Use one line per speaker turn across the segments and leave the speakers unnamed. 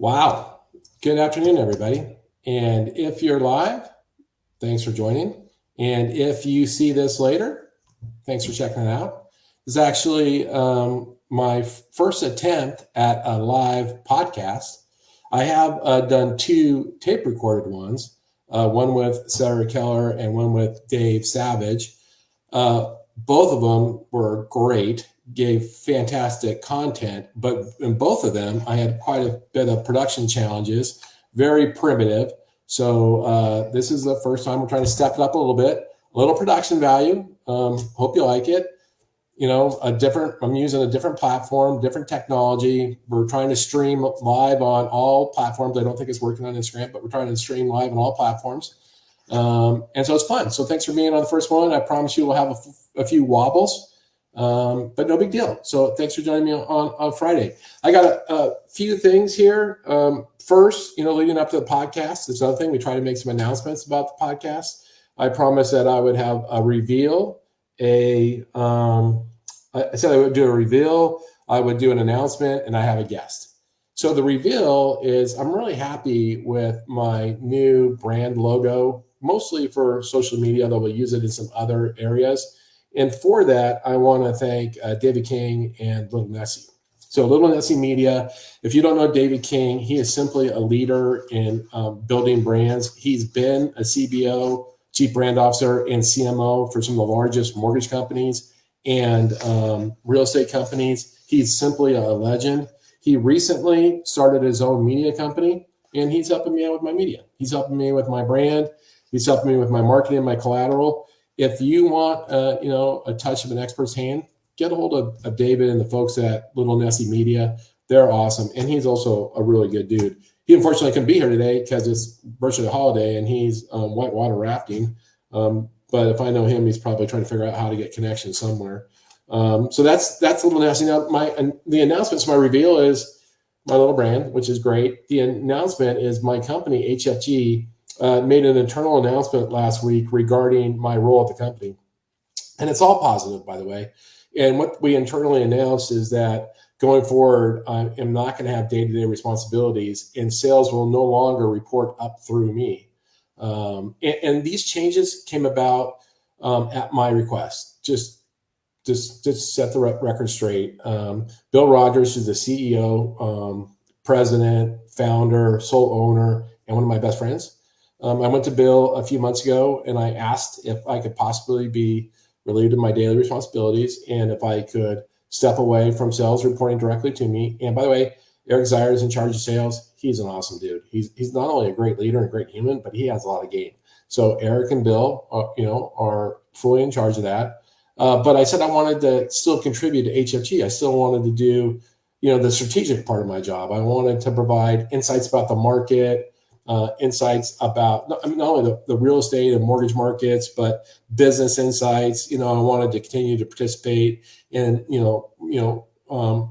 Wow. Good afternoon, everybody. And if you're live, thanks for joining. And if you see this later, thanks for checking it out. This is actually my first attempt at a live podcast. I have done two tape recorded ones, one with Sarah Keller and one with Dave Savage. Both of them were great, gave fantastic content, but in both of them, I had quite a bit of production challenges, very primitive. So this is the first time we're trying to step it up a little production value. Hope you like it. You know, I'm using a different platform, different technology. We're trying to stream live on all platforms. I don't think it's working on Instagram, but we're trying to stream live on all platforms. And so it's fun. So thanks for being on the first one. I promise you we'll have a few wobbles, but no big deal. So thanks for joining me on Friday. I got a few things here. First, leading up to the podcast, it's another thing. We try to make some announcements about the podcast. I promised that I would have a reveal. I said I would do a reveal. I would do an announcement, and I have a guest. So the reveal is I'm really happy with my new brand logo, mostly for social media, though we'll use it in some other areas. And for that, I want to thank David King and Little Nessie. So Little Nessie Media, if you don't know David King, he is simply a leader in building brands. He's been a CBO, Chief Brand Officer, and CMO for some of the largest mortgage companies and real estate companies. He's simply a legend. He recently started his own media company, and he's helping me out with my media. He's helping me with my brand. He's helping me with my marketing, my collateral. If you want, a touch of an expert's hand, get a hold of David and the folks at Little Nessie Media. They're awesome, and he's also a really good dude. He unfortunately couldn't be here today because it's virtually a holiday, and he's whitewater rafting. But if I know him, he's probably trying to figure out how to get connections somewhere. So that's Little Nessie. Now, the announcements, my reveal is my little brand, which is great. The announcement is my company, HFG, made an internal announcement last week regarding my role at the company. And it's all positive, by the way. And what we internally announced is that going forward, I am not going to have day-to-day responsibilities, and sales will no longer report up through me. And these changes came about at my request. Just set the record straight. Bill Rogers is the CEO, president, founder, sole owner, and one of my best friends. I went to Bill a few months ago, and I asked if I could possibly be relieved of my daily responsibilities and if I could step away from sales reporting directly to me. And by the way, Eric Zier is in charge of sales. He's an awesome dude. He's not only a great leader and a great human, but he has a lot of game. So Eric and Bill, are fully in charge of that. But I said I wanted to still contribute to HFG. I still wanted to do, the strategic part of my job. I wanted to provide insights about the market, insights about not only the real estate and mortgage markets, but business insights. I wanted to continue to participate in,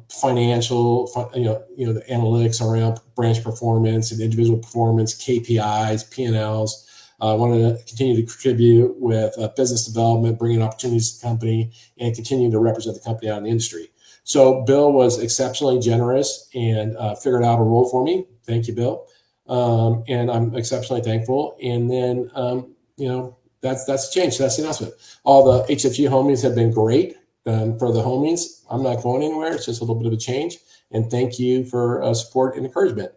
financial, the analytics around branch performance and individual performance, KPIs, P&Ls. I wanted to continue to contribute with business development, bringing opportunities to the company, and continue to represent the company out in the industry. So Bill was exceptionally generous and figured out a role for me. Thank you, Bill. And I'm exceptionally thankful. And then, that's the change. That's the announcement. All the HFG homies have been great. For the homies, I'm not going anywhere. It's just a little bit of a change. And thank you for support and encouragement.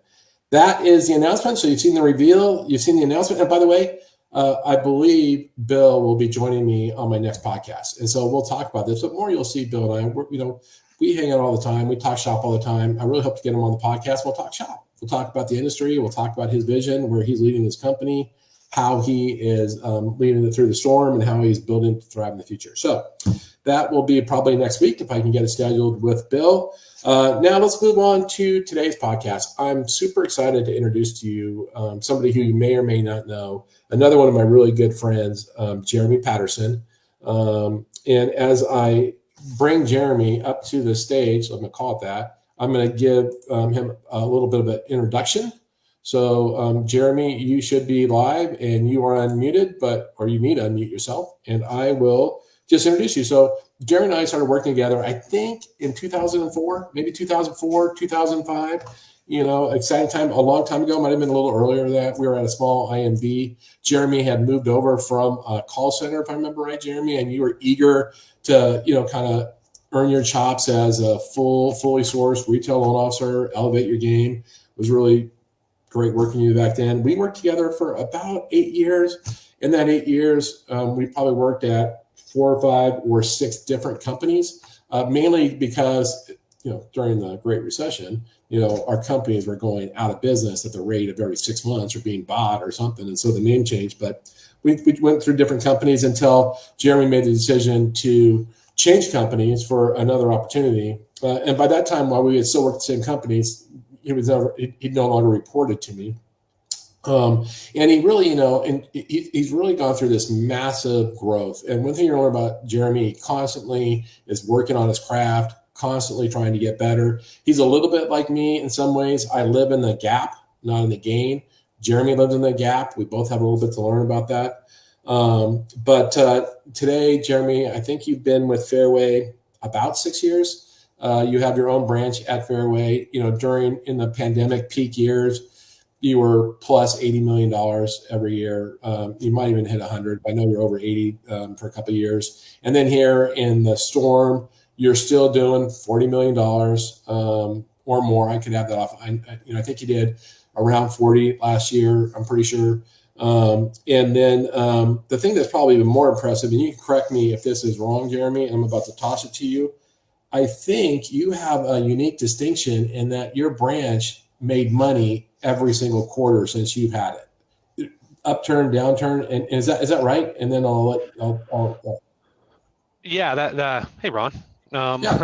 That is the announcement. So you've seen the reveal, you've seen the announcement. And by the way, I believe Bill will be joining me on my next podcast. And so we'll talk about this, but more you'll see Bill and I, we hang out all the time. We talk shop all the time. I really hope to get him on the podcast. We'll talk shop. We'll talk about the industry. We'll talk about his vision, where he's leading his company, how he is leading it through the storm, and how he's building to thrive in the future. So that will be probably next week if I can get it scheduled with Bill. Now let's move on to today's podcast. I'm super excited to introduce to you somebody who you may or may not know, another one of my really good friends, Jeremy Patterson. And as I bring Jeremy up to the stage, I'm going to call it that, I'm going to give him a little bit of an introduction. So Jeremy, you should be live and you are unmuted, or you need to unmute yourself, and I will just introduce you. So Jeremy and I started working together, I think in 2004, maybe 2004, 2005. Exciting time. A long time ago, might have been a little earlier than that. We were at a small IMB. Jeremy had moved over from a call center, if I remember right, Jeremy, and you were eager to, kind of earn your chops as a fully sourced retail loan officer, elevate your game. It was really great working with you back then. We worked together for about 8 years. In that 8 years, we probably worked at 4 or 5 or 6 different companies, mainly because, during the Great Recession, our companies were going out of business at the rate of every 6 months or being bought or something. And so the name changed. But we went through different companies until Jeremy made the decision to change companies for another opportunity. And by that time, while we had still worked at the same companies, he no longer reported to me. And he really, he's really gone through this massive growth. And one thing you learn about Jeremy, he constantly is working on his craft, constantly trying to get better. He's a little bit like me in some ways. I live in the gap, not in the gain. Jeremy lives in the gap. We both have a little bit to learn about that. But today, Jeremy, I think you've been with Fairway about 6 years. You have your own branch at Fairway. In the pandemic peak years, you were plus $80 million every year. You might even hit 100. I know you're over 80 for a couple of years. And then here in the storm, you're still doing $40 million or more. I could have that off. I think you did around 40 last year, I'm pretty sure. And then the thing that's probably even more impressive, and you can correct me if this is wrong, Jeremy, I'm about to toss it to you. I think you have a unique distinction in that your branch made money every single quarter since you've had it. Upturn, downturn, and is that right? And then I'll
Yeah, hey Ron. That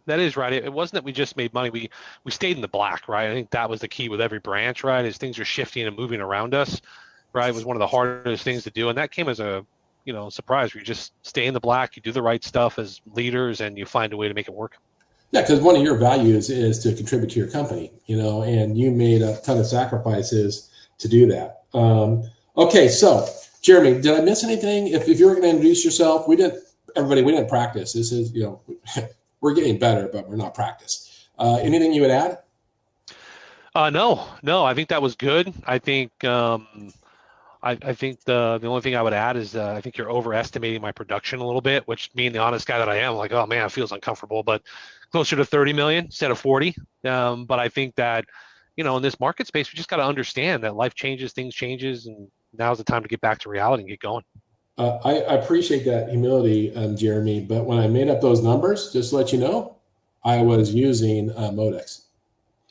is right. It wasn't that we just made money. We stayed in the black, right? I think that was the key with every branch, right? As things are shifting and moving around us, right? It was one of the hardest things to do, and that came as a surprise. Where you just stay in the black, you do the right stuff as leaders, and you find a way to make it work.
Yeah, because one of your values is to contribute to your company, and you made a ton of sacrifices to do that. Okay, so Jeremy, did I miss anything? If you were going to introduce yourself, we didn't practice. This is, we're getting better, but we're not practice. Anything you would add?
No, I think that was good. I think I think the only thing I would add is I think you're overestimating my production a little bit, which, being the honest guy that I am, like, oh man, it feels uncomfortable, but closer to 30 million instead of 40. But I think that, in this market space, we just got to understand that life changes, things changes, and now's the time to get back to reality and get going.
I appreciate that humility, Jeremy, but when I made up those numbers, just to let you know, I was using Modex.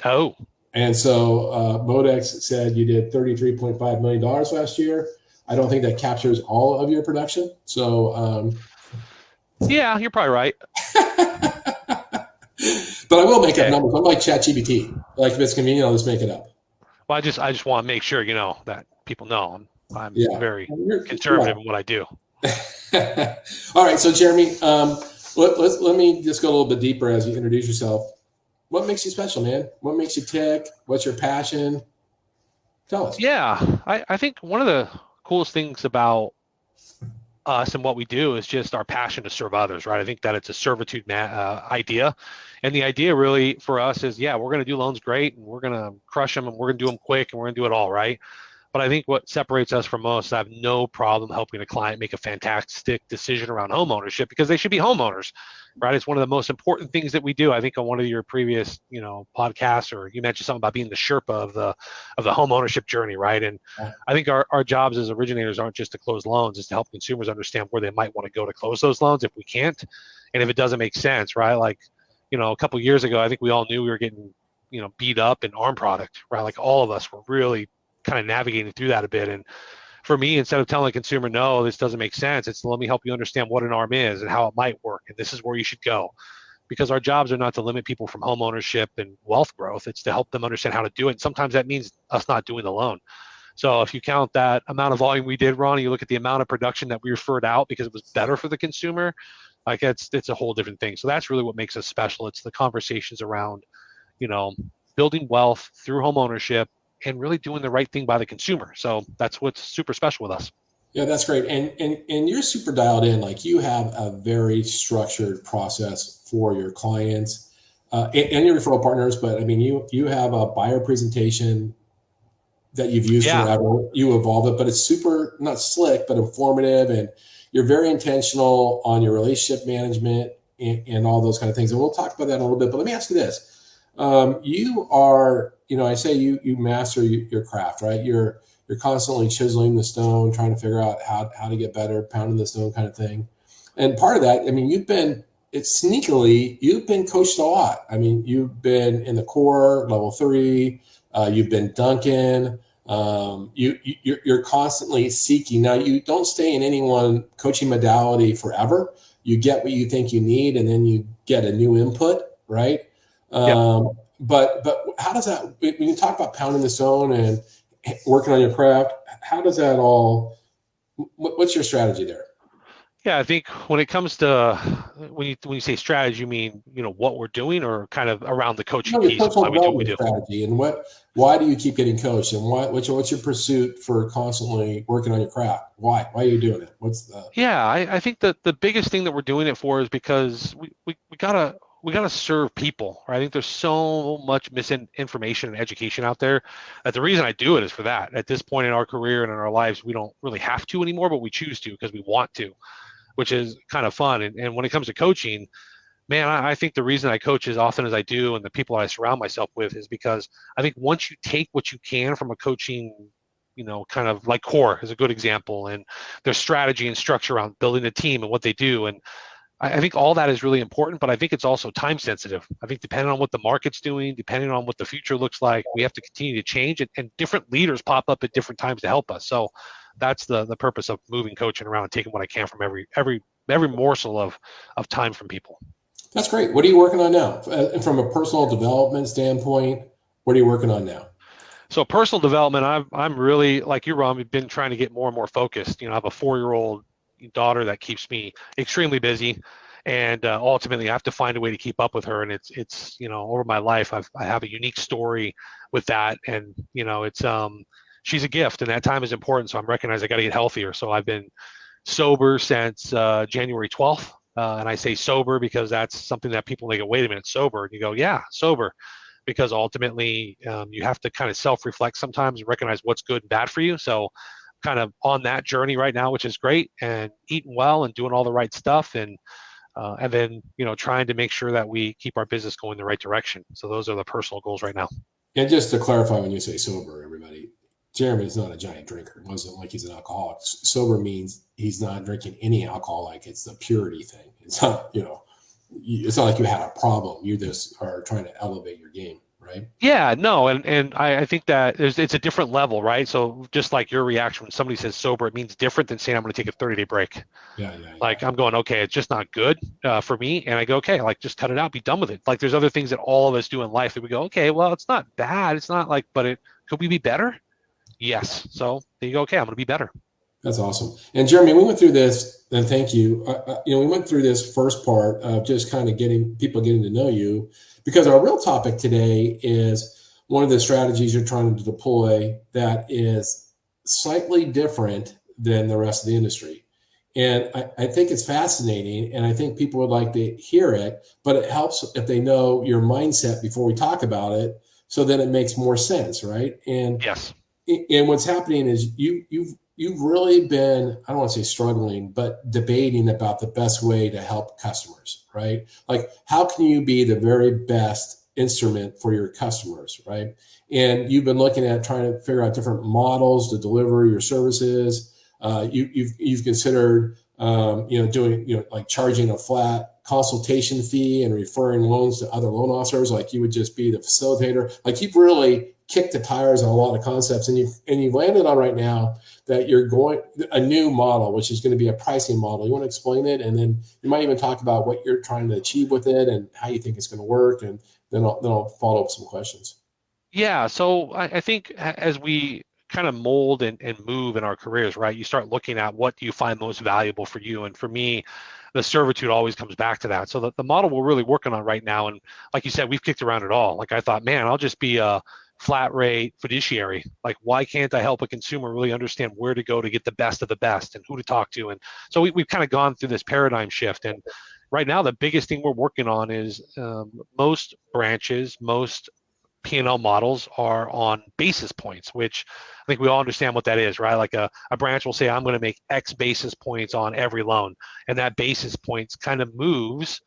Oh.
And so Modex said you did $33.5 million last year. I don't think that captures all of your production. So
yeah, you're probably right.
But I will make up numbers. I'm like ChatGPT. Like, if it's convenient, I'll just make it up.
Well, I just want to make sure that people know I'm very conservative in what I do.
All right, so Jeremy, let me just go a little bit deeper as you introduce yourself. What makes you special, man? What makes you tick? What's your passion? Tell us.
Yeah, I think one of the coolest things about us and what we do is just our passion to serve others, right? I think that it's a servitude idea. And the idea really for us is, we're going to do loans great, and we're going to crush them, and we're going to do them quick, and we're going to do it all right. But I think what separates us from most, I have no problem helping a client make a fantastic decision around home ownership, because they should be homeowners, right? It's one of the most important things that we do. I think on one of your previous, podcasts, or you mentioned something about being the Sherpa of the home ownership journey, right? And I think our jobs as originators aren't just to close loans, it's to help consumers understand where they might want to go to close those loans if we can't, and if it doesn't make sense, right? Like, a couple of years ago, I think we all knew we were getting, beat up in ARM product, right? Like, all of us were really kind of navigating through that a bit. And for me, instead of telling a consumer, no, this doesn't make sense, it's let me help you understand what an ARM is and how it might work, and this is where you should go. Because our jobs are not to limit people from home ownership and wealth growth, it's to help them understand how to do it. And sometimes that means us not doing the loan. So if you count that amount of volume we did, Ron, you look at the amount of production that we referred out because it was better for the consumer, like it's a whole different thing. So that's really what makes us special. It's the conversations around, building wealth through home ownership and really doing the right thing by the consumer. So that's what's super special with us.
Yeah, that's great. And you're super dialed in. Like you have a very structured process for your clients and your referral partners. But I mean, you have a buyer presentation that you've used
Yeah.
forever. You evolve it, but it's super not slick, but informative, and you're very intentional on your relationship management and all those kind of things. And we'll talk about that in a little bit. But let me ask you this: you are, I say you master your craft, right? You're constantly chiseling the stone, trying to figure out how to get better, pounding the stone, kind of thing. And part of that, I mean, you've been coached a lot. I mean, you've been in the core level 3. You've been Duncan. You're constantly seeking. Now, you don't stay in any one coaching modality forever. You get what you think you need, and then you get a new input, right?
Yep.
But how does that? When you talk about pounding the stone and working on your craft, how does that all? What's your strategy there?
Yeah, I think when it comes to when you say strategy, you mean what we're doing, or kind of around the coaching
Your
piece of
personal
why we do what we
development
do.
strategy, and why do you keep getting coached, and what's your pursuit for constantly working on your craft? Why are you doing it? What's the
Yeah, I think that the biggest thing that we're doing it for is because we gotta serve people, right? I think there's so much misinformation and education out there that the reason I do it is for that. At this point in our career and in our lives, we don't really have to anymore, but we choose to because we want to, which is kind of fun. And when it comes to coaching, man, I think the reason I coach as often as I do and the people I surround myself with is because I think once you take what you can from a coaching, kind of like core is a good example, and their strategy and structure around building a team and what they do. And I think all that is really important, but I think it's also time sensitive. I think depending on what the market's doing, depending on what the future looks like, we have to continue to change it, and different leaders pop up at different times to help us. So that's the purpose of moving coaching around and taking what I can from every morsel of time from people.
That's great. What are you working on now? From a personal development standpoint, what are you working on now?
So personal development, I'm really like you, Ron. We've been trying to get more and more focused. I have a 4-year-old daughter that keeps me extremely busy, and ultimately I have to find a way to keep up with her. And it's over my life I have a unique story with that, and it's she's a gift, and that time is important. So I'm recognizing I got to get healthier. So I've been sober since January 12th. And I say sober because that's something that people they go, wait a minute, sober? And you go, yeah, sober, because ultimately you have to kind of self-reflect sometimes and recognize what's good and bad for you. So kind of on that journey right now, which is great, and eating well and doing all the right stuff, and then trying to make sure that we keep our business going the right direction. So those are the personal goals right now.
And just to clarify, when you say sober, everybody, Jeremy's not a giant drinker. It wasn't like he's an alcoholic. Sober means he's not drinking any alcohol. Like it's the purity thing. It's not, it's not like you had a problem. You just are trying to elevate your game, right?
Yeah, no, and I think that it's a different level, right? So just like your reaction when somebody says sober, it means different than saying I'm going to take a 30-day break.
Yeah.
Like I'm going, okay, it's just not good for me, and I go, okay, like just cut it out, be done with it. Like there's other things that all of us do in life that we go, okay, well, it's not bad, it's not like, but could we be better? Yes. So there you go. Okay, I'm going to be better.
That's awesome. And Jeremy, we went through this, and thank you. We went through this first part of just kind of getting to know you, because our real topic today is one of the strategies you're trying to deploy that is slightly different than the rest of the industry. And I think it's fascinating, and I think people would like to hear it, but it helps if they know your mindset before we talk about it, so that it makes more sense, right?
Yes.
And what's happening is you've really been, I don't want to say struggling, but debating about the best way to help customers, right? Like how can you be the very best instrument for your customers, right? And you've been looking at trying to figure out different models to deliver your services. You've considered doing like charging a flat consultation fee and referring loans to other loan officers, like you would just be the facilitator. Like you've really kicked the tires on a lot of concepts, and you've landed on right now that you're going a new model, which is going to be a pricing model. You want to explain it, and then you might even talk about what you're trying to achieve with it and how you think it's going to work, and then I'll follow up with some questions.
Yeah. So I think as we kind of mold and move in our careers, right, you start looking at what do you find most valuable for you. And for me, the servitude always comes back to that. So the model we're really working on right now, and like you said, we've kicked around it all. Like I thought, man, I'll just be a flat rate fiduciary. Like, why can't I help a consumer really understand where to go to get the best of the best and who to talk to? And so we've kind of gone through this paradigm shift. And right now, the biggest thing we're working on is most branches, most P&L models are on basis points, which I think we all understand what that is, right? Like a branch will say, I'm going to make X basis points on every loan. And that basis points kind of moves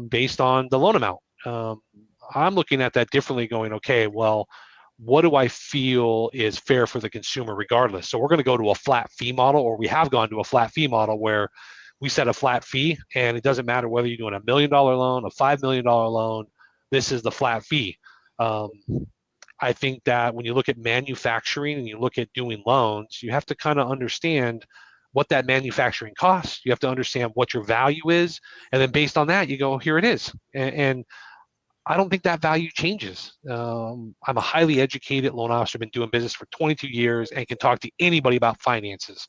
based on the loan amount. I'm looking at that differently, going, okay, well, what do I feel is fair for the consumer regardless? So we're going to go to a flat fee model, or we have gone to a flat fee model where we set a flat fee, and it doesn't matter whether you're doing $1 million loan, a $5 million loan, this is the flat fee. I think that when you look at manufacturing and you look at doing loans, you have to kind of understand what that manufacturing costs. You have to understand what your value is. And then based on that, you go, here it is. And I don't think that value changes. I'm a highly educated loan officer, been doing business for 22 years and can talk to anybody about finances.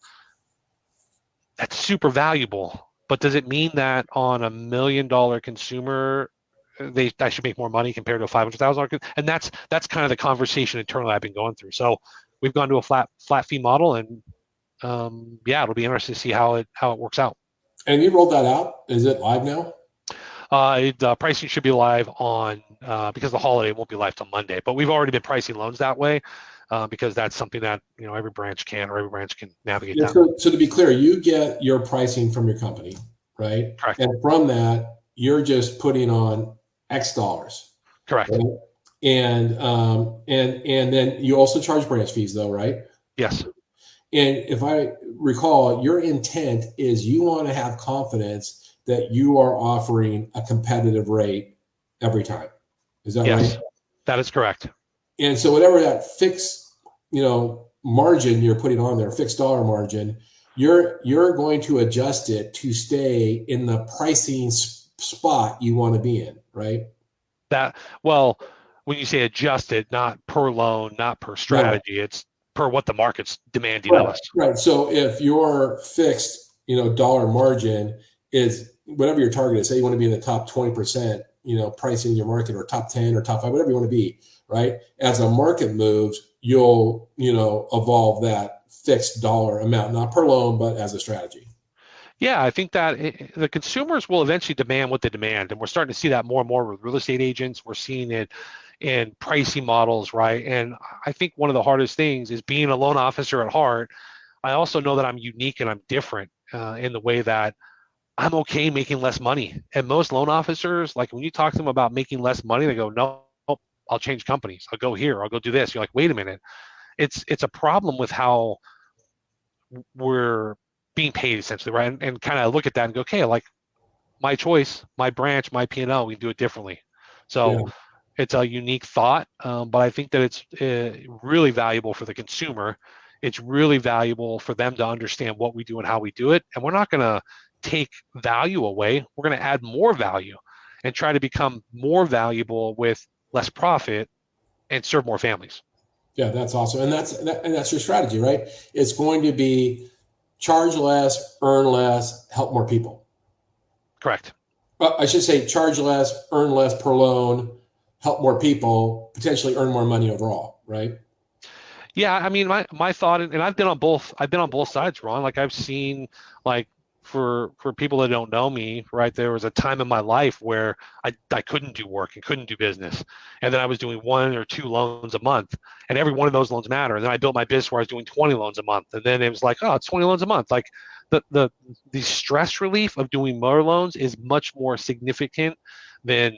That's super valuable. But does it mean that on $1 million consumer, I should make more money compared to a $500,000? And that's kind of the conversation internally I've been going through. So we've gone to a flat fee model, and it'll be interesting to see how it works out.
And you rolled that out? Is it live now?
The pricing should be live on because the holiday won't be live till Monday. But we've already been pricing loans that way because that's something that every branch can navigate.
Yeah, so to be clear, you get your pricing from your company, right?
Correct.
And from that, you're just putting on X dollars.
Correct.
Right? And then you also charge branch fees, though, right?
Yes.
And if I recall, your intent is you want to have confidence that you are offering a competitive rate every time. Is that right?
Yes, that is correct.
And so whatever that fixed, margin you're putting on there, fixed dollar margin, you're going to adjust it to stay in the pricing spot you want to be in, right?
When you say adjusted, not per loan, not per strategy, it's per what the market's demanding of us.
Right. So if your fixed, dollar margin is whatever your target is, say you want to be in the top 20%, pricing in your market, or top 10 or top 5, whatever you want to be, right? As a market moves, you'll, evolve that fixed dollar amount, not per loan, but as a strategy.
Yeah, I think that the consumers will eventually demand what they demand. And we're starting to see that more and more with real estate agents. We're seeing it in pricing models, right? And I think one of the hardest things is being a loan officer at heart. I also know that I'm unique and I'm different in the way that I'm okay making less money. And most loan officers, like when you talk to them about making less money, they go, no, I'll change companies. I'll go here. I'll go do this. You're like, wait a minute. It's a problem with how we're being paid, essentially, right? And kind of look at that and go, okay, like my choice, my branch, my P&L, we can do it differently. So it's a unique thought, but I think that it's really valuable for the consumer. It's really valuable for them to understand what we do and how we do it. And we're not going to take value away. We're going to add more value and try to become more valuable with less profit and serve more families.
Yeah, that's awesome. And that's your strategy, right? It's going to be charge less, earn less, help more people.
Correct.
I should say charge less, earn less per loan, help more people, potentially earn more money overall, right?
Yeah, I mean, my thought, and I've been on both sides, Ron. Like I've seen, like for people that don't know me, right, there was a time in my life where I couldn't do work and couldn't do business. And then I was doing 1 or 2 loans a month, and every one of those loans mattered. And then I built my business where I was doing 20 loans a month. And then it was like, oh, it's 20 loans a month. Like the stress relief of doing more loans is much more significant than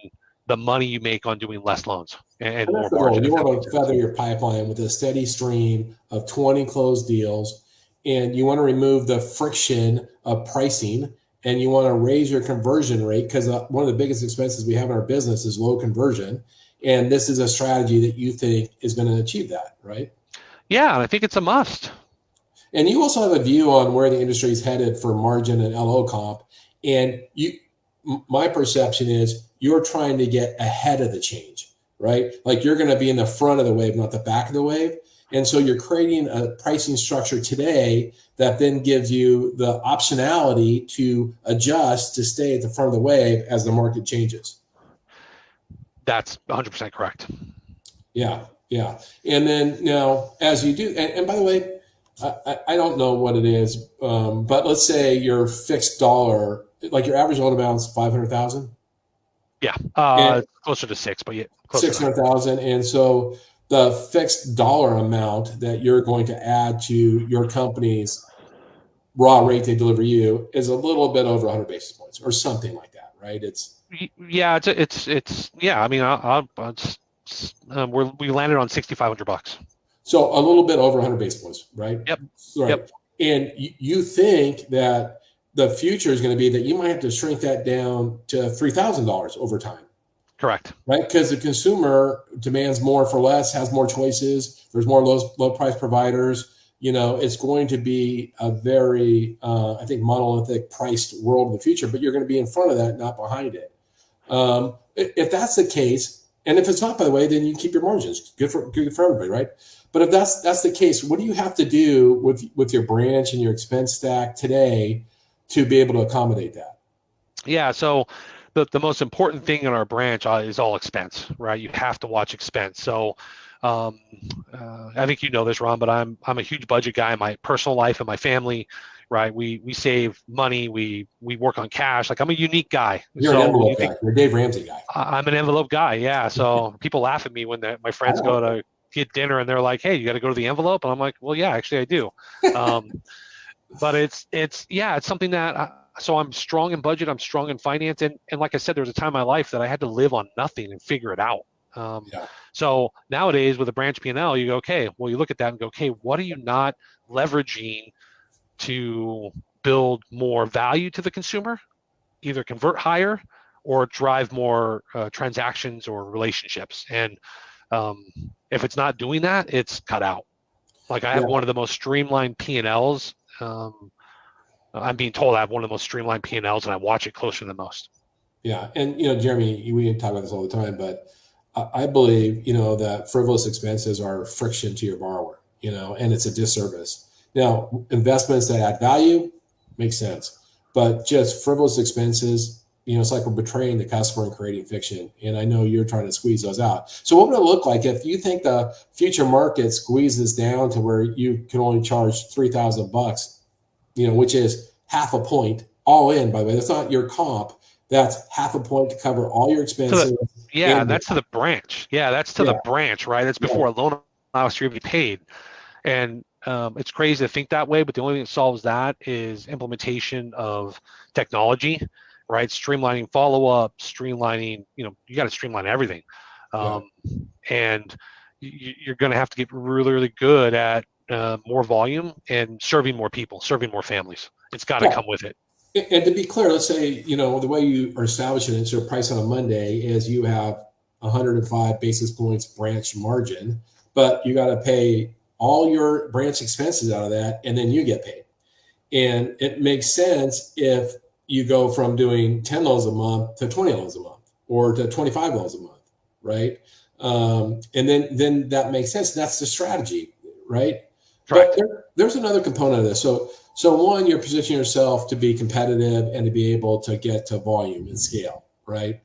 the money you make on doing less loans and more margin.
You want to feather your pipeline with a steady stream of 20 closed deals, and you want to remove the friction of pricing, and you want to raise your conversion rate, because one of the biggest expenses we have in our business is low conversion. And this is a strategy that you think is going to achieve that, right?
Yeah, and I think it's a must.
And you also have a view on where the industry is headed for margin and LO comp. And my perception is you're trying to get ahead of the change, right? Like you're going to be in the front of the wave, not the back of the wave. And so you're creating a pricing structure today that then gives you the optionality to adjust to stay at the front of the wave as the market changes.
That's 100% correct.
Yeah. Yeah. And then now, as you do, and by the way, I don't know what it is, but let's say your fixed dollar, like your average loan amount is 500,000
Yeah,
and
closer to six, but yeah, close enough.
600,000. And so the fixed dollar amount that you're going to add to your company's raw rate they deliver you is a little bit over 100 basis points or something like that, right?
Yeah, it's yeah. I mean, we landed on $6,500.
So a little bit over 100 basis points, right?
Yep,
Right.
yep,
And you think that the future is going to be that you might have to shrink that down to $3,000 over time,
correct.
right? Because the consumer demands more for less, has more choices. There's more low price providers. It's going to be a very, I think, monolithic priced world in the future, but you're going to be in front of that, not behind it. If that's the case, and if it's not, by the way, then you keep your margins. Good for everybody, right? But if that's the case, what do you have to do with your branch and your expense stack today to be able to accommodate that?
Yeah, so the most important thing in our branch is all expense, right? You have to watch expense. So um, I think you know this, Ron, but I'm a huge budget guy in my personal life and my family, right? We save money, we work on cash. Like I'm a unique guy.
You're an
So when you
envelope
think
guy. You're a Dave Ramsey guy.
I'm an envelope guy, yeah. So people laugh at me when my
I
friends go
know.
to get dinner and they're like, "Hey, you got to go to the envelope," and I'm like, "Well, yeah, actually, I do." Um, but it's something that so I'm strong in budget, I'm strong in finance, and like I said, there was a time in my life that I had to live on nothing and figure it out. Um,
Yeah.
so nowadays with a branch P&L, you go, okay, well, you look at that and go, okay, what are you not leveraging to build more value to the consumer, either convert higher or drive more transactions or relationships. And um, if it's not doing that, it's cut out. Like I have
Yeah.
one of the most streamlined P&Ls. I'm being told I have one of the most streamlined P&Ls, and I watch it closer than most.
Yeah. And, Jeremy, we talk about this all the time, but I believe, that frivolous expenses are friction to your borrower, and it's a disservice. Now, investments that add value make sense, but just frivolous expenses, it's like we're betraying the customer and creating fiction. And I know you're trying to squeeze those out. So what would it look like if you think the future market squeezes down to where you can only charge $3,000, which is half a point all in, by the way, that's not your comp. That's half a point to cover all your
To the
expenses.
Yeah,
And
that's to the branch. Yeah, that's to the
yeah,
branch, right? That's
right.
before a loan officer even paid. And it's crazy to think that way, but the only thing that solves that is implementation of technology, right? Streamlining follow-up, streamlining, you got to streamline everything.
Yeah.
Um, and you're going to have to get really, really good at more volume and serving more people, serving more families. It's got to
Yeah.
come with it.
And to be clear, let's say, the way you are establishing it, so price on a Monday is you have 105 basis points branch margin, but you got to pay all your branch expenses out of that, and then you get paid. And it makes sense if you go from doing 10 loans a month to 20 loans a month or to 25 loans a month, right? And then that makes sense. That's the strategy, right? But
Correct.
there's another component of this. So one, you're positioning yourself to be competitive and to be able to get to volume and scale, right?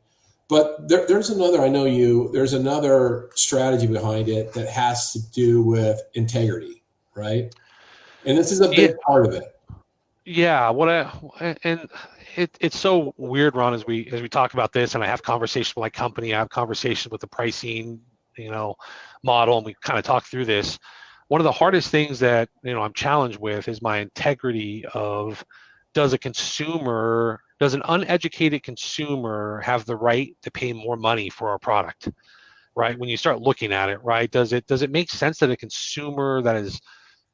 But there's another, I know there's another strategy behind it that has to do with integrity, right? And this is a
Yeah,
big part of it.
yeah. It's so weird, Ron, as we talk about this, and I have conversations with my company, I have conversations with the pricing, you know, model, and we kind of talk through this. One of the hardest things that I'm challenged with is my integrity of does an uneducated consumer have the right to pay more money for our product, right? When you start looking at it, right? Does it make sense that a consumer that is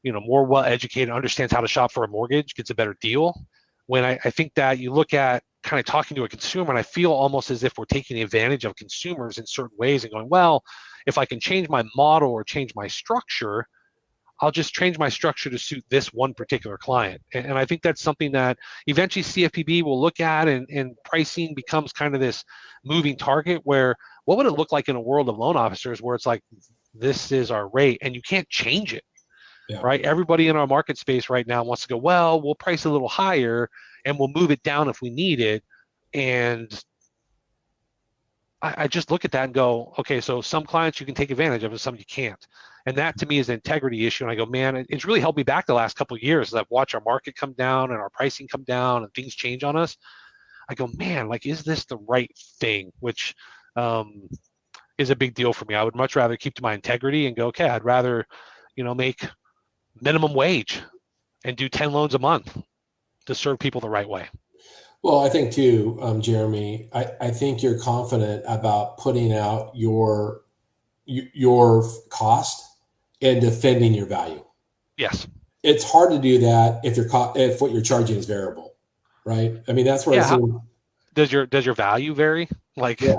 more well educated, understands how to shop for a mortgage, gets a better deal? When I think that you look at kind of talking to a consumer, and I feel almost as if we're taking advantage of consumers in certain ways and going, well, if I can change my model or change my structure, I'll just change my structure to suit this one particular client. And I think that's something that eventually CFPB will look at, and pricing becomes kind of this moving target where what would it look like in a world of loan officers where it's like, this is our rate and you can't change it,
Yeah.
right? Everybody in our market space right now wants to go, well, we'll price a little higher and we'll move it down if we need it. And I just look at that and go, okay, so some clients you can take advantage of and some you can't. And that to me is an integrity issue. And I go, man, it's really held me back the last couple of years as I've watched our market come down and our pricing come down and things change on us. I go, man, like, is this the right thing? Which um, is a big deal for me. I would much rather keep to my integrity and go, okay, I'd rather, make minimum wage and do 10 loans a month to serve people the right way.
Well, I think too, Jeremy, I think you're confident about putting out your cost and defending your value.
Yes.
It's hard to do that if what you're charging is variable, right? I mean, that's where
Yeah. Does your value vary? Like,
yeah,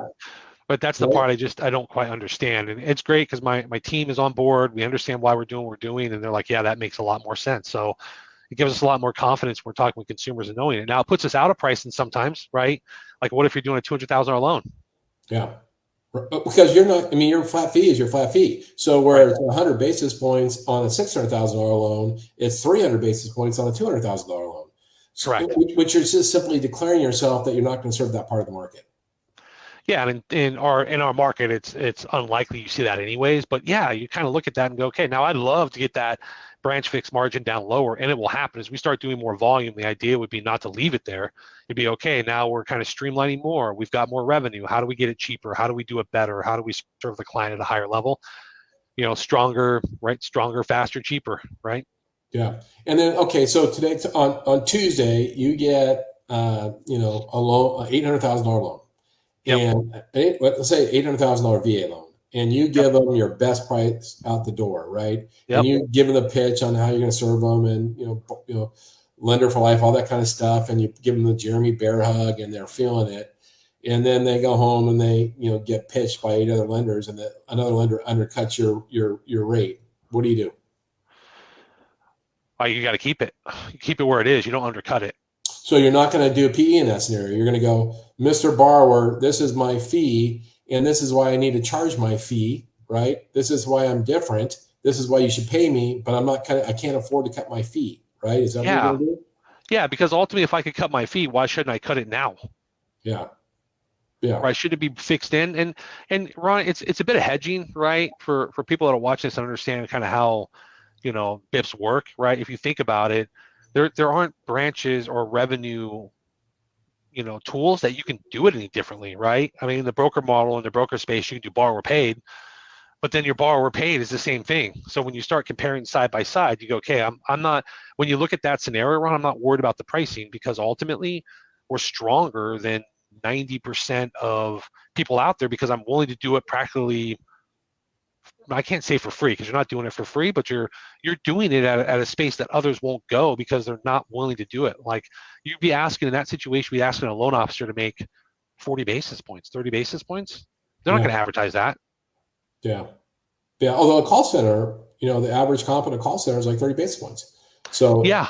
but that's the
right?
part I don't quite understand. And it's great because my team is on board. We understand why we're doing what we're doing. And they're like, yeah, that makes a lot more sense. So it gives us a lot more confidence when we're talking with consumers and knowing it. Now it puts us out of pricing sometimes, right? Like what if you're doing a $200,000 loan?
Yeah. Because you're not, I mean, your flat fee is your flat fee. So where
Right.
it's 100 basis points on a $600,000 loan, it's 300 basis points on a $200,000 loan. So,
Correct.
which is just simply declaring yourself that you're not going to serve that part of the market.
Yeah, and in our market, it's unlikely you see that anyways. But yeah, you kind of look at that and go, okay, now I'd love to get that branch fixed margin down lower, and it will happen as we start doing more volume. The idea would be not to leave it there. It'd be okay. Now we're kind of streamlining more. We've got more revenue. How do we get it cheaper? How do we do it better? How do we serve the client at a higher level? Stronger, right? Stronger, faster, cheaper, right?
Yeah. And then, okay, so today on Tuesday, you get, a loan, $800,000 loan.
Yep.
And let's say $800,000 VA loan, and you
Yep.
give them your best price out the door, right? And
Yep.
you give them the pitch on how you're going to serve them, and lender for life, all that kind of stuff, and you give them the Jeremy bear hug, and they're feeling it, and then they go home and they get pitched by 8 other lenders, and another lender undercuts your rate. What do you do?
You got to keep it. You keep it where it is. You don't undercut it.
So you're not going to do a PE in that scenario. You're going to go, Mr. Borrower, this is my fee, and this is why I need to charge my fee, right? This is why I'm different. This is why you should pay me, but I can't afford to cut my fee, right? Is that what you're
Yeah.
going to do?
Yeah, because ultimately, if I could cut my fee, why shouldn't I cut it now?
Yeah. Yeah.
Right? Should it be fixed in? And Ron, it's a bit of hedging, right? For people that are watching this and understand kind of how BIPs work, right? If you think about it, there aren't branches or revenue tools that you can do it any differently, right? I mean, in the broker model, in the broker space, you can do borrower paid, but then your borrower paid is the same thing. So when you start comparing side by side, you go, okay, I'm not, when you look at that scenario, Ron, I'm not worried about the pricing because ultimately we're stronger than 90% of people out there because I'm willing to do it practically. I can't say for free because you're not doing it for free, but you're doing it at a space that others won't go because they're not willing to do it. Like you'd be asking in that situation, be asking a loan officer to make 40 basis points, 30 basis points. They're not
Yeah.
going to advertise that.
Yeah. Yeah. Although a call center, the average comp in a call center is like 30 basis points. So,
Yeah.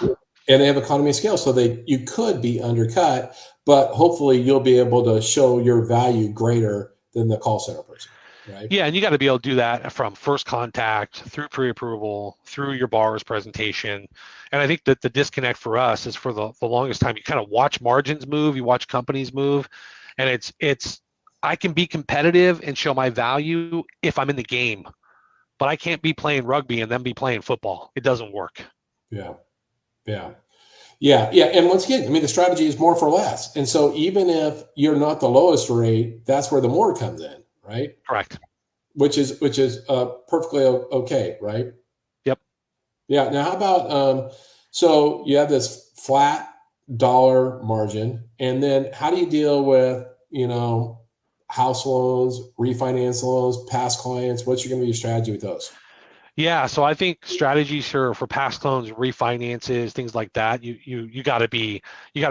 and they have economy of scale. So you could be undercut, but hopefully you'll be able to show your value greater than the call center person. Right.
Yeah, and you got to be able to do that from first contact through pre-approval, through your borrower's presentation. And I think that the disconnect for us is for the longest time, you kind of watch margins move, you watch companies move, and it's I can be competitive and show my value if I'm in the game, but I can't be playing rugby and then be playing football. It doesn't work.
Yeah. Yeah. Yeah. Yeah. And once again, I mean, the strategy is more for less. And so even if you're not the lowest rate, that's where the more comes in, right?
Correct.
Which is perfectly okay, right?
Yep.
Yeah. Now, how about so you have this flat dollar margin, and then how do you deal with house loans, refinance loans, past clients? What's going to be your strategy with those?
Yeah, so I think strategies for past loans, refinances, things like that, you got to be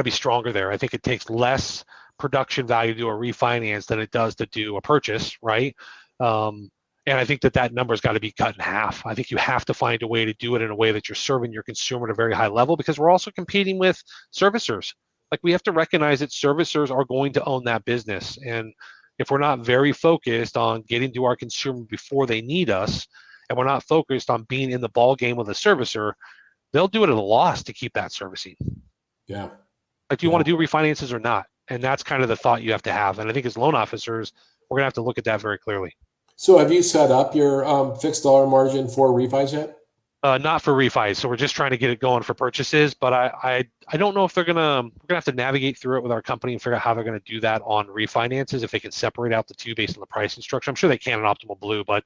stronger there. I think it takes less production value to do a refinance than it does to do a purchase, right? And I think that number's got to be cut in half. I think you have to find a way to do it in a way that you're serving your consumer at a very high level because we're also competing with servicers. Like we have to recognize that servicers are going to own that business, and if we're not very focused on getting to our consumer before they need us and we're not focused on being in the ball game with a servicer, they'll do it at a loss to keep that servicing.
Yeah.
Like, do you want to do refinances or not? And that's kind of the thought you have to have. And I think as loan officers, we're going to have to look at that very clearly.
So have you set up your fixed dollar margin for refis yet?
Not for refis, so we're just trying to get it going for purchases. But I don't know if we're gonna have to navigate through it with our company and figure out how they're gonna do that on refinances, if they can separate out the two based on the pricing structure. I'm sure they can in Optimal Blue, but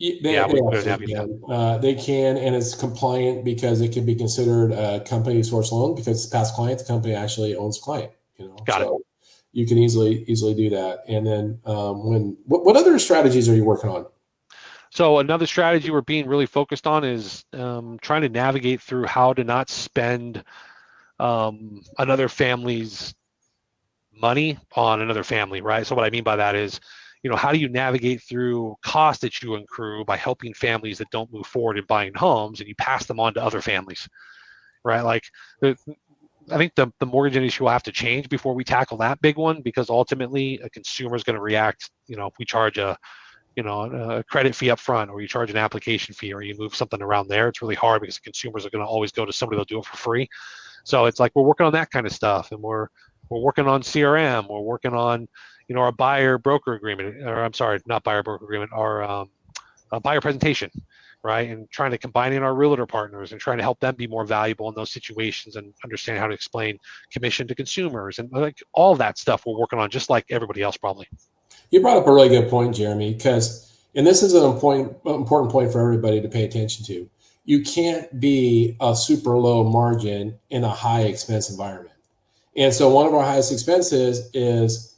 They can. They can, and it's compliant because it can be considered a company source loan because it's past client. The company actually owns the client.
Got it.
You can easily do that. And then what other strategies are you working on?
So another strategy we're being really focused on is trying to navigate through how to not spend another family's money on another family, right? So what I mean by that is, how do you navigate through costs that you accrue by helping families that don't move forward in buying homes, and you pass them on to other families, right? Like, I think the mortgage industry will have to change before we tackle that big one, because ultimately a consumer is going to react. If we charge a credit fee up front, or you charge an application fee, or you move something around there, it's really hard because consumers are going to always go to somebody that'll do it for free. So it's like we're working on that kind of stuff, and we're working on CRM. We're working on our buyer broker agreement, or I'm sorry, not buyer broker agreement, our buyer presentation, right? And trying to combine in our realtor partners and trying to help them be more valuable in those situations and understand how to explain commission to consumers, and like all that stuff we're working on, just like everybody else probably.
You brought up a really good point, Jeremy, and this is an important point for everybody to pay attention to. You can't be a super low margin in a high expense environment. And so one of our highest expenses is,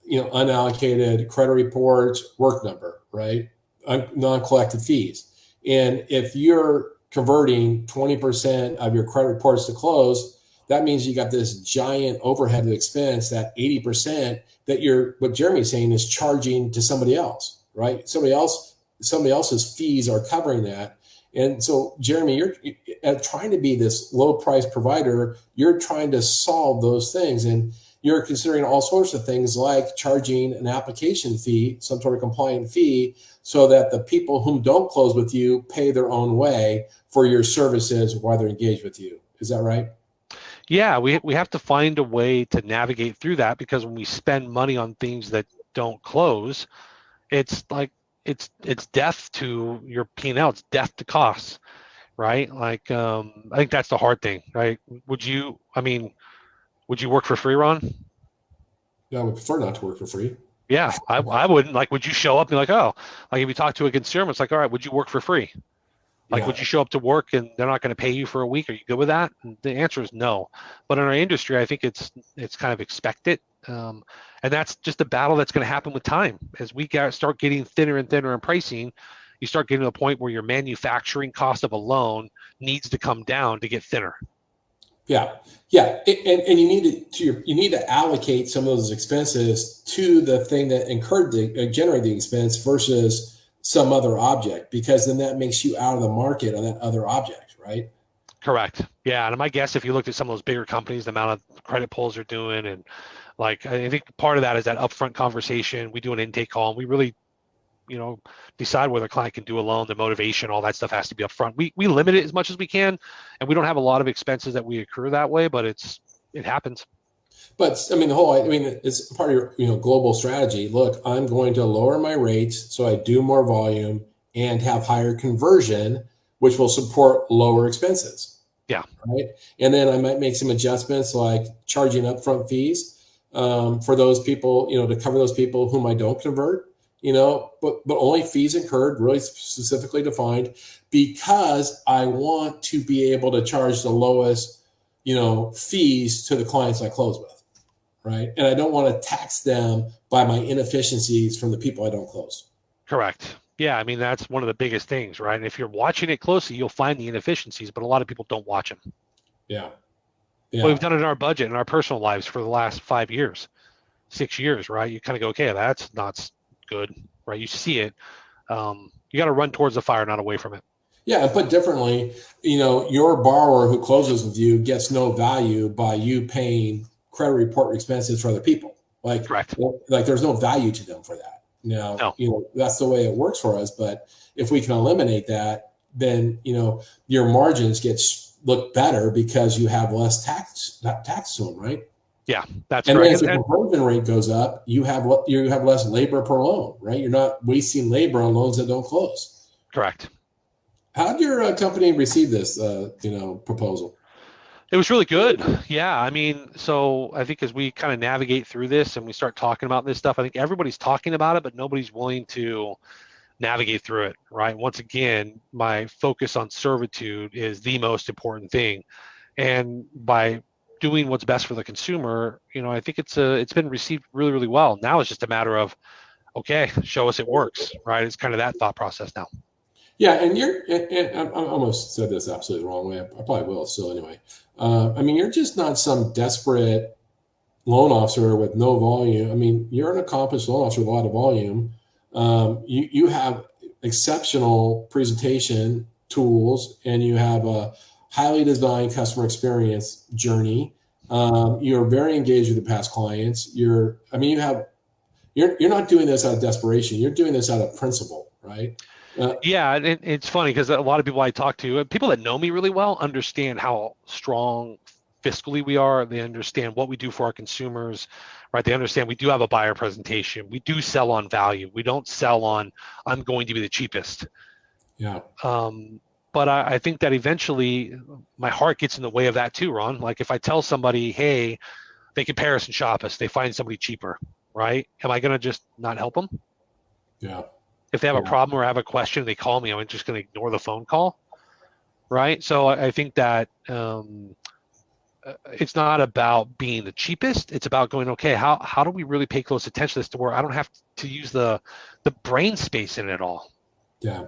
unallocated credit reports, work number, right? Non-collected fees. And if you're converting 20% of your credit reports to close, that means you got this giant overhead expense, that 80% that what Jeremy's saying is charging to somebody else, right? Somebody else's fees are covering that. And so, Jeremy, you're trying to be this low price provider. You're trying to solve those things, and you're considering all sorts of things like charging an application fee, some sort of compliant fee, so that the people whom don't close with you pay their own way for your services while they're engaged with you. Is that right?
Yeah, we have to find a way to navigate through that, because when we spend money on things that don't close, it's like it's death to your P&L. It's death to costs, right? Like I think that's the hard thing, right? Would you work for free, Ron?
Yeah, I would prefer not to work for free.
Yeah, I wouldn't. Like, would you show up and be like, oh, like if you talk to a consumer, it's like, all right, would you work for free? Like, would you show up to work and they're not going to pay you for a week? Are you good with that? And the answer is no. But in our industry, I think it's kind of expected. And that's just a battle that's going to happen with time. As we start getting thinner and thinner in pricing, you start getting to a point where your manufacturing cost of a loan needs to come down to get thinner.
Yeah. And you need to allocate some of those expenses to the thing that generate the expense versus some other object, because then that makes you out of the market on that other object, right?
Correct. Yeah. And my guess, if you looked at some of those bigger companies, the amount of credit pulls they're doing, and like, I think part of that is that upfront conversation. We do an intake call, and we really, decide whether a client can do a loan, the motivation, all that stuff has to be upfront. We limit it as much as we can, and we don't have a lot of expenses that we accrue that way, but it happens.
But it's part of your global strategy. Look, I'm going to lower my rates so I do more volume and have higher conversion, which will support lower expenses.
Yeah.
Right. And then I might make some adjustments like charging upfront fees for those people, to cover those people whom I don't convert, but only fees incurred, really specifically defined, because I want to be able to charge the lowest, fees to the clients I close with. Right. And I don't want to tax them by my inefficiencies from the people I don't close.
Correct. Yeah. I mean, that's one of the biggest things, right? And if you're watching it closely, you'll find the inefficiencies, but a lot of people don't watch them.
Yeah.
Well, we've done it in our budget, in our personal lives for the last 5 years, 6 years, right? You kind of go, okay, that's not good, right? You see it. You got to run towards the fire, not away from it.
Yeah. And put differently, your borrower who closes with you gets no value by you paying credit report expenses for other people. Like,
correct.
Like there's no value to them for that. No. That's the way it works for us. But if we can eliminate that, then, your margins look better because you have less tax to them, right?
Yeah, that's
And then
correct.
as the conversion rate goes up, you have less labor per loan, right? You're not wasting labor on loans that don't close.
Correct.
How did your company receive this, proposal?
It was really good. Yeah, I mean, so I think as we kind of navigate through this and we start talking about this stuff, I think everybody's talking about it, but nobody's willing to navigate through it, right? Once again, my focus on servitude is the most important thing. And by doing what's best for the consumer, I think it's been received really, really well. Now it's just a matter of, okay, show us it works, right? It's kind of that thought process now.
Yeah, and I almost said this absolutely the wrong way. I probably will still anyway. I mean, you're just not some desperate loan officer with no volume. I mean, you're an accomplished loan officer with a lot of volume. You have exceptional presentation tools, and you have a highly designed customer experience journey. You're very engaged with the past clients. You're not doing this out of desperation. You're doing this out of principle, right?
Yeah, and it's funny because a lot of people I talk to, people that know me really well, understand how strong fiscally we are. They understand what we do for our consumers, right? They understand we do have a buyer presentation. We do sell on value. We don't sell on, I'm going to be the cheapest.
Yeah.
But I think that eventually my heart gets in the way of that too, Ron. Like if I tell somebody, hey, they comparison shop us, they find somebody cheaper, right? Am I going to just not help them?
Yeah.
If they have a problem or have a question, they call me, I'm just going to ignore the phone call, right? So I think that it's not about being the cheapest. It's about going, okay, how do we really pay close attention to this to where I don't have to use the brain space in it all?
Yeah.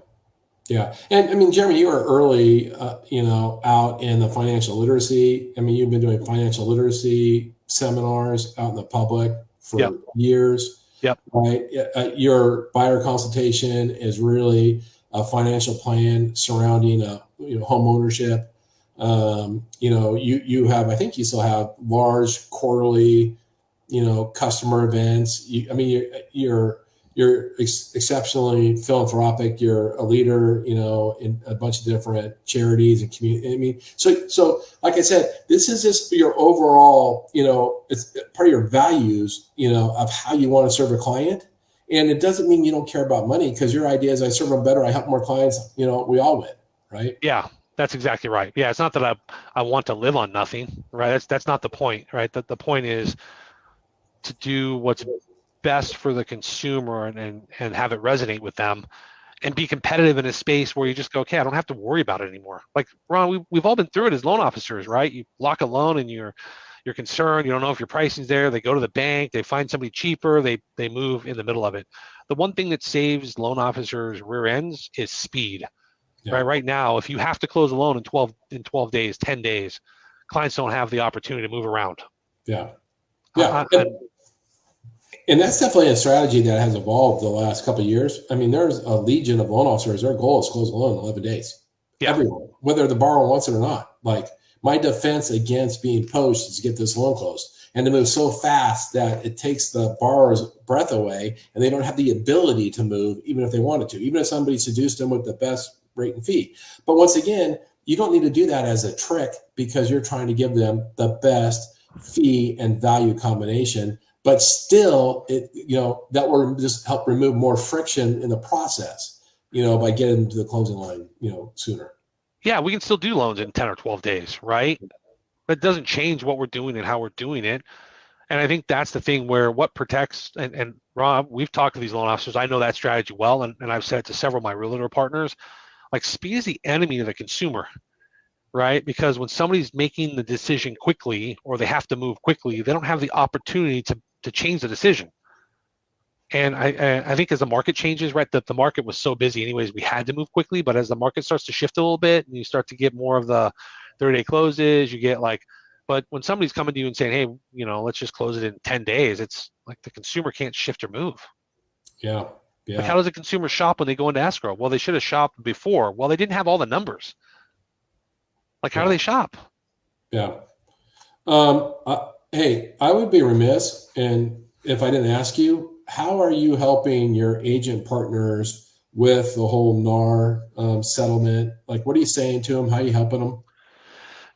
Yeah. And I mean, Jeremy, you were early, out in the financial literacy. I mean, you've been doing financial literacy seminars out in the public for years.
Yep.
Right. Your buyer consultation is really a financial plan surrounding home ownership. You have, I think you still have large quarterly, customer events. You're exceptionally philanthropic. You're a leader, in a bunch of different charities and community. I mean, so like I said, this is just your overall, it's part of your values, of how you want to serve a client. And it doesn't mean you don't care about money, because your idea is I serve them better, I help more clients, we all win, right?
Yeah, that's exactly right. Yeah, it's not that I want to live on nothing, right? That's not the point, right? The point is to do what's best for the consumer and have it resonate with them and be competitive in a space where you just go, okay, I don't have to worry about it anymore. Like Ron, we've all been through it as loan officers, right? You lock a loan and you're concerned, you don't know if your pricing's there. They go to the bank, they find somebody cheaper, they move in the middle of it. The one thing that saves loan officers rear ends is speed.
Yeah.
Right now, if you have to close a loan in 12 days, 10 days, clients don't have the opportunity to move around.
Yeah. And that's definitely a strategy that has evolved the last couple of years. I mean, there's a legion of loan officers. Their goal is to close a loan in 11 days.
Yeah.
Everyone, whether the borrower wants it or not. Like, my defense against being poached is to get this loan closed and to move so fast that it takes the borrower's breath away and they don't have the ability to move, even if they wanted to, even if somebody seduced them with the best rate and fee. But once again, you don't need to do that as a trick, because you're trying to give them the best fee and value combination. But still, that will just help remove more friction in the process, by getting them to the closing line, sooner.
Yeah, we can still do loans in 10 or 12 days, right? But it doesn't change what we're doing and how we're doing it. And I think that's the thing where what protects, and Rob, we've talked to these loan officers. I know that strategy well, and I've said it to several of my realtor partners, like speed is the enemy of the consumer, right? Because when somebody's making the decision quickly or they have to move quickly, they don't have the opportunity to change the decision. And I think as the market changes, right, that the market was so busy anyways, we had to move quickly. But as the market starts to shift a little bit and you start to get more of the 30-day closes, you get but when somebody's coming to you and saying, hey, let's just close it in 10 days, it's like the consumer can't shift or move.
Yeah. Yeah.
Like, how does a consumer shop when they go into escrow? Well, they should have shopped before. Well, they didn't have all the numbers. Like, how do they shop?
Yeah. Hey, I would be remiss, and if I didn't ask you, how are you helping your agent partners with the whole NAR settlement? Like, what are you saying to them? How are you helping them?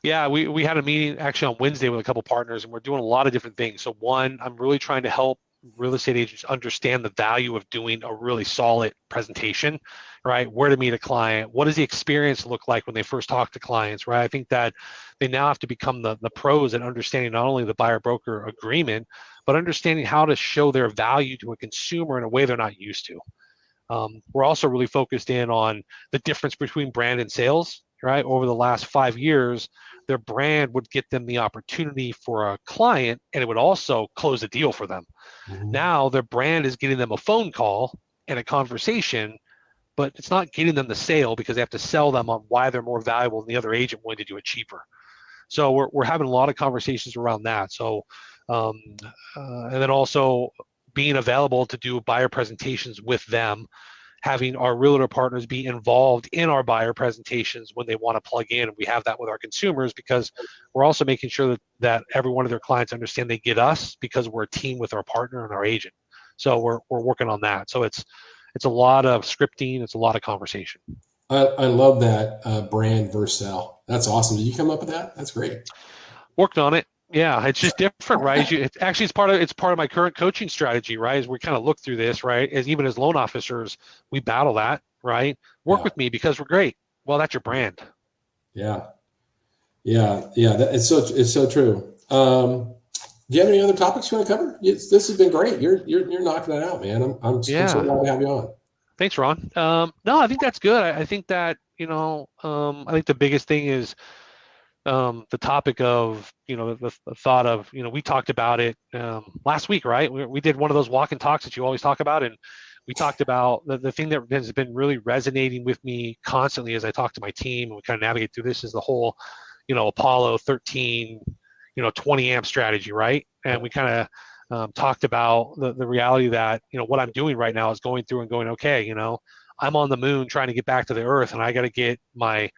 Yeah, we had a meeting actually on Wednesday with a couple partners, and we're doing a lot of different things. So one, I'm really trying to help real estate agents understand the value of doing a really solid presentation, right? Where to meet a client, what does the experience look like when they first talk to clients, right? I think that they now have to become the pros at understanding not only the buyer broker agreement, but understanding how to show their value to a consumer in a way they're not used to. We're also really focused in on the difference between brand and sales, right? Over the last 5 years, their brand would get them the opportunity for a client, and it would also close a deal for them.
Mhm.
Now their brand is getting them a phone call and a conversation, but it's not getting them the sale because they have to sell them on why they're more valuable than the other agent willing to do it cheaper. So we're having a lot of conversations around that. So, um, and then also being available to do buyer presentations with them, having our realtor partners be involved in our buyer presentations when they want to plug in. And we have that with our consumers because we're also making sure that every one of their clients understand they get us because we're a team with our partner and our agent. So we're working on that. So it's a lot of scripting. It's a lot of conversation.
I love that brand versus sell. That's awesome. Did you come up with that? That's great.
Worked on it. Yeah, it's just different, right? It's part of my current coaching strategy, right? As we kind of look through this, right? As even as loan officers, we battle that, right? Work
Yeah,
with me because we're great. Well, that's your brand.
yeah, yeah. It's so true. Do you have any other topics you want to cover? This has been great. You're knocking it out, man. I'm so
Yeah.
glad to have you on.
Thanks, Ron. No, I think that's good. I think that, I think the biggest thing is the topic of, the thought of, we talked about it last week, right? We did one of those walk and talks that you always talk about. And we talked about the thing that has been really resonating with me constantly as I talk to my team and we kind of navigate through this is the whole, Apollo 13, 20 amp strategy, right? And we kind of talked about the reality that, what I'm doing right now is going through and going, okay, I'm on the moon trying to get back to the earth and I got to get my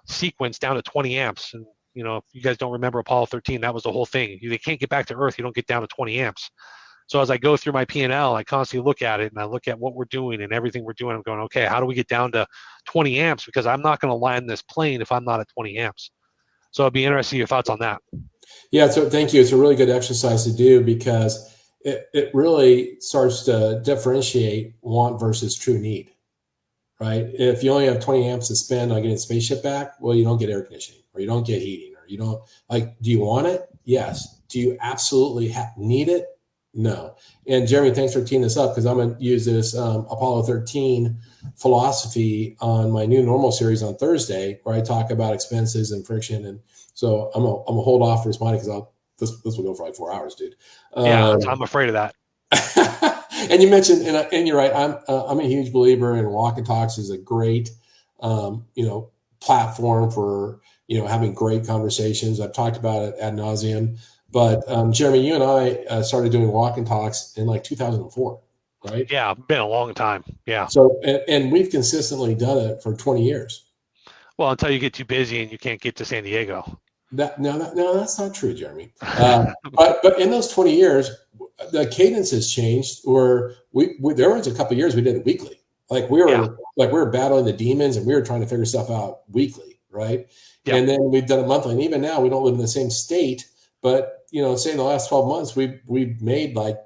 sequence down to 20 amps. And if you guys don't remember Apollo 13, that was the whole thing. You can't get back to Earth. You don't get down to 20 amps. So as I go through my P&L, I constantly look at it and I look at what we're doing and everything we're doing. I'm going, okay, how do we get down to 20 amps? Because I'm not going to land this plane if I'm not at 20 amps. So I'd be interested in your thoughts on that.
Yeah, so thank you. It's a really good exercise to do because it really starts to differentiate want versus true need, right? If you only have 20 amps to spend on getting a spaceship back, well, you don't get air conditioning or you don't get heating or you don't do you want it? Yes. Do you absolutely need it? No. And Jeremy, thanks for teeing this up because I'm going to use this Apollo 13 philosophy on my new normal series on Thursday, where I talk about expenses and friction. And so I'm gonna hold off responding because this will go for like 4 hours, dude.
Yeah, I'm afraid of that.
And you mentioned, and you're right. I'm a huge believer in walk and talks is a great, platform for having great conversations. I've talked about it ad nauseum. But Jeremy, you and I started doing walk and talks in like 2004, right?
Yeah, been a long time. Yeah.
So and we've consistently done it for 20 years.
Well, until you get too busy and you can't get to San Diego.
No, that's not true, Jeremy. But in those 20 years, the cadence has changed. Where we there was a couple of years we did it weekly. Like we were battling the demons and we were trying to figure stuff out weekly, right?
Yeah.
And then we've done it monthly. And even now we don't live in the same state, but say in the last 12 months we've made like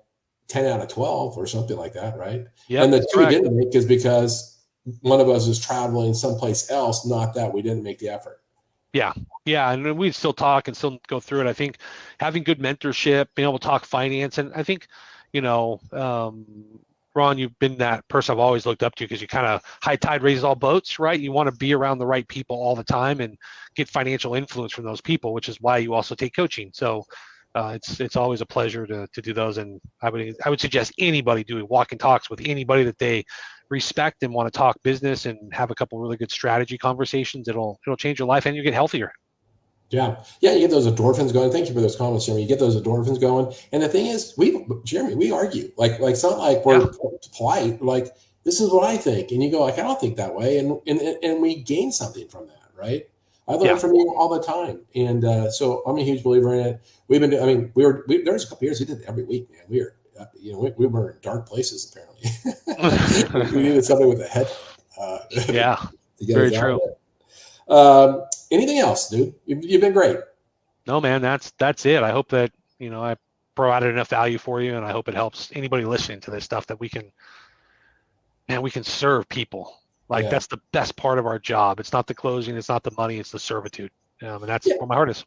10 out of 12 or something like that, right?
Yeah.
And the two we didn't make is because one of us is traveling someplace else, not that we didn't make the effort.
Yeah. Yeah. And we still talk and still go through it. I think having good mentorship, being able to talk finance. And I think, Ron, you've been that person I've always looked up to because you kind of high tide raises all boats, right? You want to be around the right people all the time and get financial influence from those people, which is why you also take coaching. So it's always a pleasure to do those. And I would suggest anybody doing walk and talks with anybody that they respect and want to talk business and have a couple really good strategy conversations. It'll change your life and you get healthier.
Yeah. You get those endorphins going. Thank you for those comments, Jeremy. You get those endorphins going. And the thing is, Jeremy, we argue. Like it's not like we're polite. Like, this is what I think. And you go, like, I don't think that way. And we gain something from that, right? I learn from you all the time. And so I'm a huge believer in it. We've been, there was a couple years we did it every week, man. We were in dark places, apparently. We needed something with a head.
Yeah, very true.
Anything else, dude? You've been great.
No, man, that's it. I hope that, I provided enough value for you, and I hope it helps anybody listening to this stuff that we can serve people. Like
Yeah.
that's the best part of our job. It's not the closing, it's not the money, it's the servitude. And that's
Yeah.
where my heart is.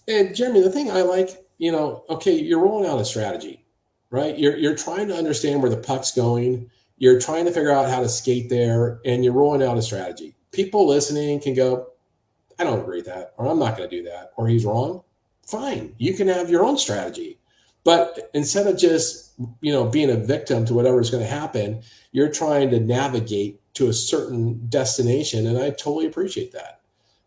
And Jeremy, the thing I like, okay, you're rolling out a strategy, right? You're trying to understand where the puck's going. You're trying to figure out how to skate there, and you're rolling out a strategy. People listening can go, I don't agree with that, or I'm not going to do that, or he's wrong. Fine, you can have your own strategy. But instead of just, being a victim to whatever is going to happen, you're trying to navigate to a certain destination. And I totally appreciate that,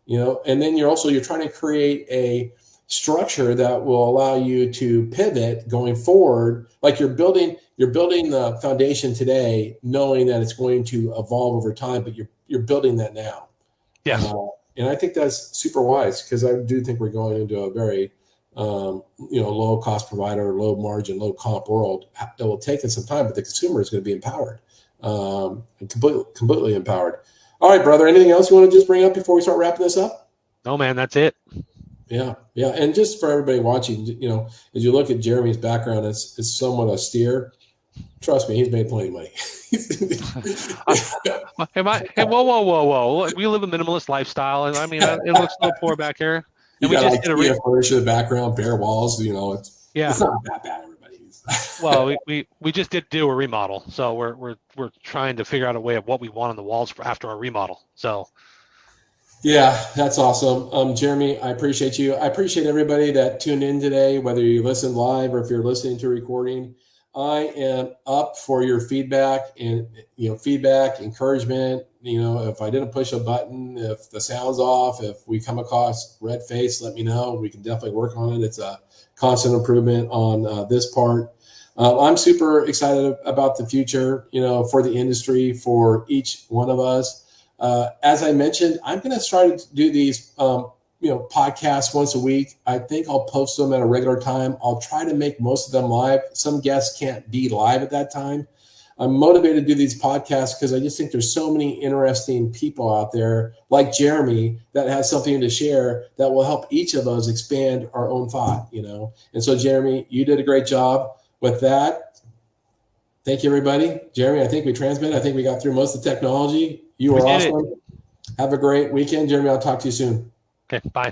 and then you're trying to create a structure that will allow you to pivot going forward. Like you're building the foundation today, knowing that it's going to evolve over time, but you're building that now.
Yes.
And I think that's super wise, because I do think we're going into a very, low cost provider, low margin, low comp world. It will take us some time, but the consumer is going to be empowered, and completely empowered. All right, brother. Anything else you want to just bring up before we start wrapping this up?
No, man, that's it.
Yeah. And just for everybody watching, as you look at Jeremy's background, it's somewhat austere. Trust me, he's made plenty of money.
Hey, whoa. We live a minimalist lifestyle, and I mean, it looks a little poor back here. And
we got
just did a
furniture in the background, bare walls. It's not that bad, everybody.
Well, we just did do a remodel, so we're trying to figure out a way of what we want on the walls after our remodel. So.
Yeah, that's awesome. Jeremy, I appreciate you. I appreciate everybody that tuned in today, whether you listen live or if you're listening to recording. I am up for your feedback and, encouragement. If I didn't push a button, if the sound's off, if we come across red face, let me know. We can definitely work on it. It's a constant improvement on this part. I'm super excited about the future, for the industry, for each one of us. As I mentioned, I'm going to try to do these, podcasts once a week. I think I'll post them at a regular time. I'll try to make most of them live. Some guests can't be live at that time. I'm motivated to do these podcasts because I just think there's so many interesting people out there like Jeremy that has something to share that will help each of us expand our own thought, And so, Jeremy, you did a great job with that. Thank you, everybody. Jeremy, I think we transmitted. I think we got through most of the technology. You were awesome. Have a great weekend, Jeremy. I'll talk to you soon.
Okay, bye.